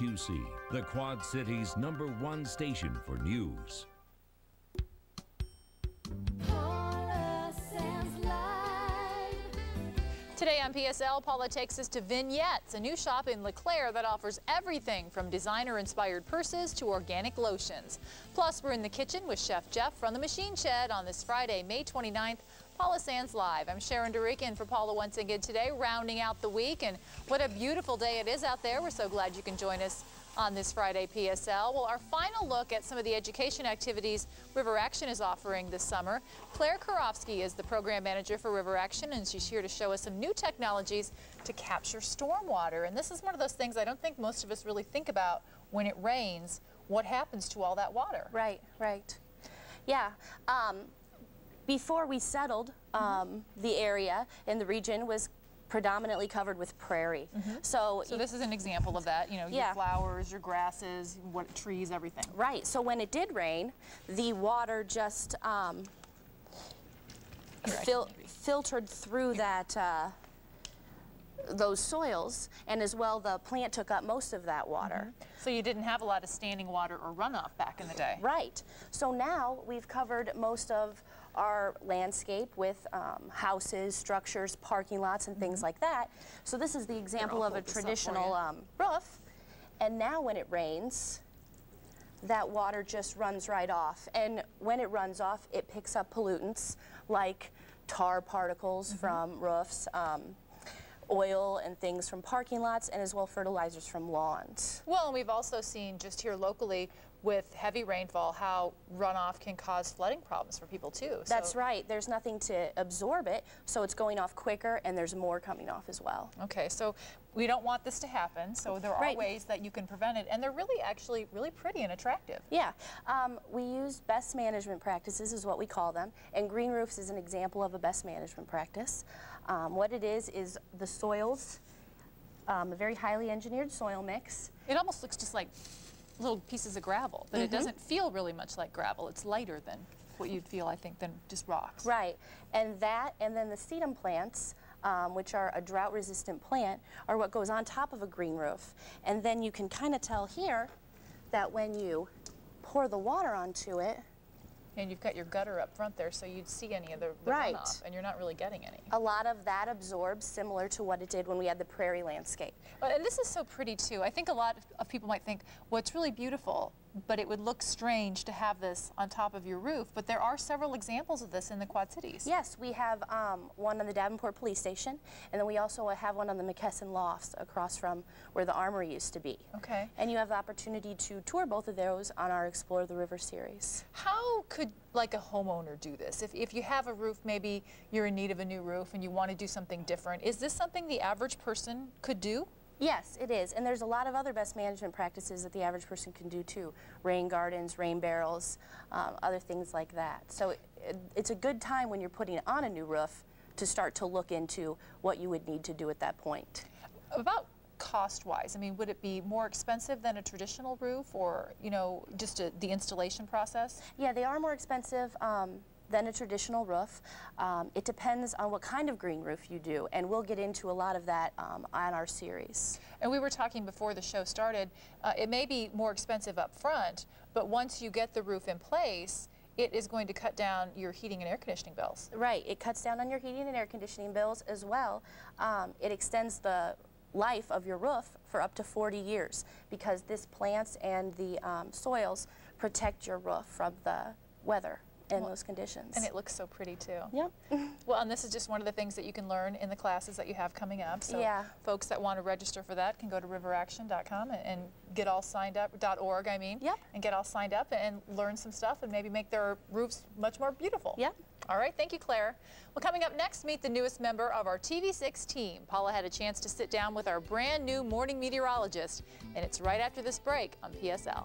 WQC, the Quad Cities' #1 station for news. Paula Sands Live. Today on PSL, Paula takes us to Vignettes, a new shop in LeClaire that offers everything from designer-inspired purses to organic lotions. Plus, we're in the kitchen with Chef Jeff from the Machine Shed on this Friday, May 29th. Paula Sands Live. I'm Sharon DeRick for Paula once again today, rounding out the week. And what a beautiful day it is out there. We're so glad you can join us on this Friday PSL. Well, our final look at some of the education activities River Action is offering this summer. Claire Karofsky is the program manager for River Action, and she's here to show us some new technologies to capture stormwater. And this is one of those things I don't think most of us really think about when it rains. What happens to all that water? Right. Yeah. Before we settled, the area in the region was predominantly covered with prairie. So this is an example of that, you know, your flowers, your grasses, trees, everything. Right. So when it did rain, the water just filtered through that those soils, and as well the plant took up most of that water. So you didn't have a lot of standing water or runoff back in the day. Right. So now we've covered most of our landscape with houses, structures, parking lots, and things like that. So this is the example of a traditional roof. And now when it rains, that water just runs right off. And when it runs off, it picks up pollutants like tar particles from roofs, oil and things from parking lots, and as well fertilizers from lawns. Well, and we've also seen just here locally with heavy rainfall how runoff can cause flooding problems for people too. That's right. There's nothing to absorb it, so it's going off quicker, and there's more coming off as well. Okay, so we don't want this to happen, so there are ways that you can prevent it, and they're actually really pretty and attractive. Yeah. We use best management practices is what we call them, and green roofs is an example of a best management practice. What it is the soils, a very highly engineered soil mix. It almost looks just like little pieces of gravel, but it doesn't feel really much like gravel. It's lighter than what you'd feel, I think, than just rocks. Right, and then the sedum plants, which are a drought-resistant plant, are what goes on top of a green roof. And then you can kind of tell here that when you pour the water onto it, and you've got your gutter up front there, so you'd see any of the runoff, and you're not really getting any. A lot of that absorbs, similar to what it did when we had the prairie landscape. And this is so pretty too. I think a lot of people might think, well, it's really beautiful, but it would look strange to have this on top of your roof. But there are several examples of this in the Quad Cities. Yes, we have one on the Davenport Police Station, and then we also have one on the McKesson Lofts across from where the Armory used to be. Okay. And you have the opportunity to tour both of those on our Explore the River series. How could like a homeowner do this? If you have a roof, maybe you're in need of a new roof and you want to do something different, is this something the average person could do? Yes, it is, and there's a lot of other best management practices that the average person can do too. Rain gardens, rain barrels, other things like that. So it's a good time when you're putting on a new roof to start to look into what you would need to do at that point. About cost-wise, I mean, would it be more expensive than a traditional roof, or, you know, just the installation process? Yeah, they are more expensive than a traditional roof. It depends on what kind of green roof you do, and we'll get into a lot of that on our series. And we were talking before the show started, it may be more expensive up front, but once you get the roof in place, it is going to cut down your heating and air conditioning bills. Right, it cuts down on your heating and air conditioning bills as well. It extends the life of your roof for up to 40 years because this plants and the soils protect your roof from the weather in those conditions. And it looks so pretty too. Yep. Well, and this is just one of the things that you can learn in the classes that you have coming up. So folks that want to register for that can go to riveraction.com and get all signed up, .org I mean, and get all signed up and learn some stuff and maybe make their roofs much more beautiful. Yep. All right, thank you, Claire. Well, coming up next, meet the newest member of our TV6 team. Paula had a chance to sit down with our brand new morning meteorologist, and it's right after this break on PSL.